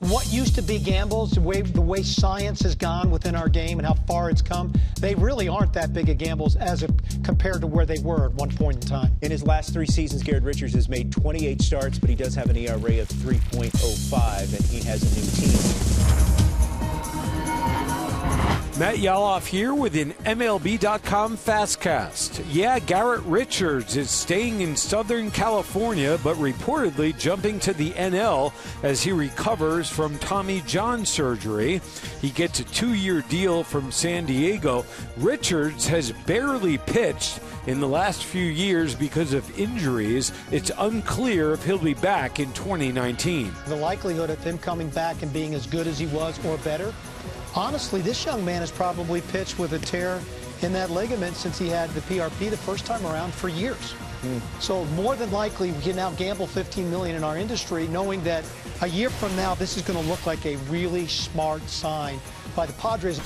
What used to be gambles, the way science has gone within our game and how far it's come, they really aren't that big of gambles compared to where they were at one point in time. In his last 3 seasons, Garrett Richards has made 28 starts, but he does have an ERA of 3.05, and he has a new team. Matt Yaloff here with an MLB.com FastCast. Yeah, Garrett Richards is staying in Southern California, but reportedly jumping to the NL as he recovers from Tommy John surgery. He gets a 2-year deal from San Diego. Richards has barely pitched in the last few years because of injuries. It's unclear if he'll be back in 2019. The likelihood of him coming back and being as good as he was or better, honestly, this young man has probably pitched with a tear in that ligament since he had the PRP the first time around for years. So more than likely, we can now gamble $15 million in our industry, knowing that a year from now, this is going to look like a really smart sign by the Padres.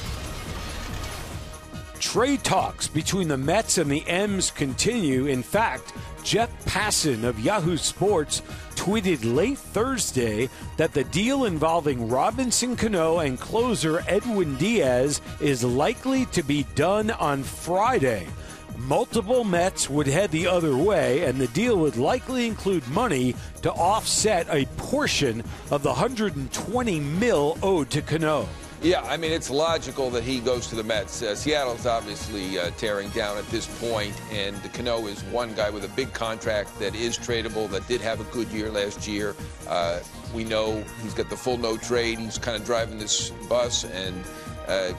Trade talks between the Mets and the M's continue. In fact, Jeff Passan of Yahoo Sports tweeted late Thursday that the deal involving Robinson Cano and closer Edwin Diaz is likely to be done on Friday. Multiple Mets would head the other way, and the deal would likely include money to offset a portion of the $120 million owed to Cano. Yeah, I mean, it's logical that he goes to the Mets. Seattle's obviously tearing down at this point, and Cano is one guy with a big contract that is tradable, that did have a good year last year. We know he's got the full no trade. He's kind of driving this bus and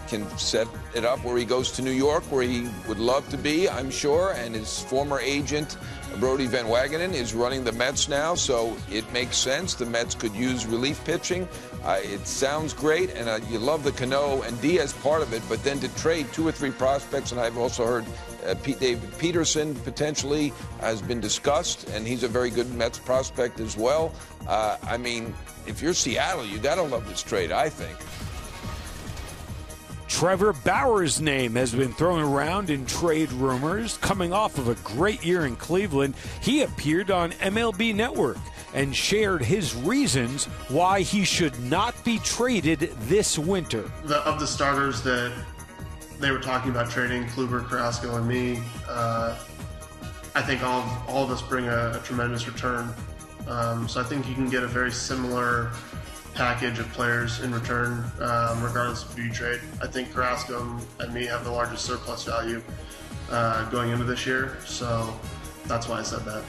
can set it up where he goes to New York, where he would love to be, I'm sure, and his former agent, Brody Van Wagenen, is running the Mets now, so it makes sense. The Mets could use relief pitching. It sounds great, and you love the Cano and Diaz part of it, but then to trade 2 or 3 prospects, and I've also heard David Peterson potentially has been discussed, and he's a very good Mets prospect as well. I mean, if you're Seattle, you got to love this trade, I think. Trevor Bauer's name has been thrown around in trade rumors. Coming off of a great year in Cleveland, he appeared on MLB Network and shared his reasons why he should not be traded this winter. Of the starters that they were talking about trading, Kluber, Carrasco, and me, I think all of us bring a tremendous return. So I think you can get a very similar package of players in return, regardless of who you trade. I think Carrasco and me have the largest surplus value going into this year, so that's why I said that.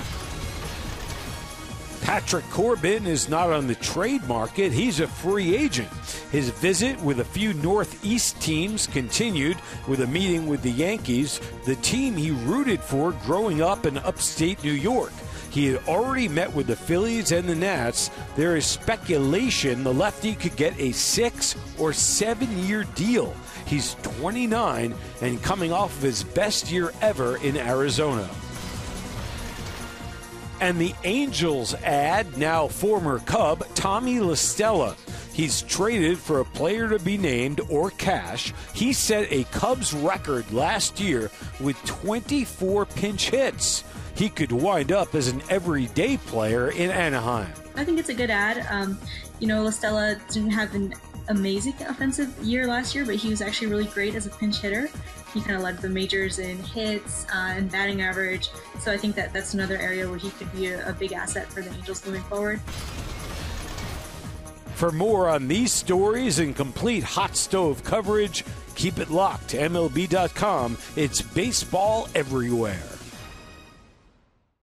Patrick Corbin is not on the trade market. He's a free agent. His visit with a few Northeast teams continued with a meeting with the Yankees, the team he rooted for growing up in upstate New York. He had already met with the Phillies and the Nats. There is speculation the lefty could get a 6 or 7-year deal. He's 29 and coming off of his best year ever in Arizona. And the Angels add now former Cub Tommy La Stella. He's traded for a player to be named or cash. He set a Cubs record last year with 24 pinch hits. He could wind up as an everyday player in Anaheim. I think it's a good ad. La Stella didn't have an amazing offensive year last year, but he was actually really great as a pinch hitter. He kind of led the majors in hits and batting average. So I think that's another area where he could be a big asset for the Angels moving forward. For more on these stories and complete hot stove coverage, keep it locked to MLB.com. It's baseball everywhere.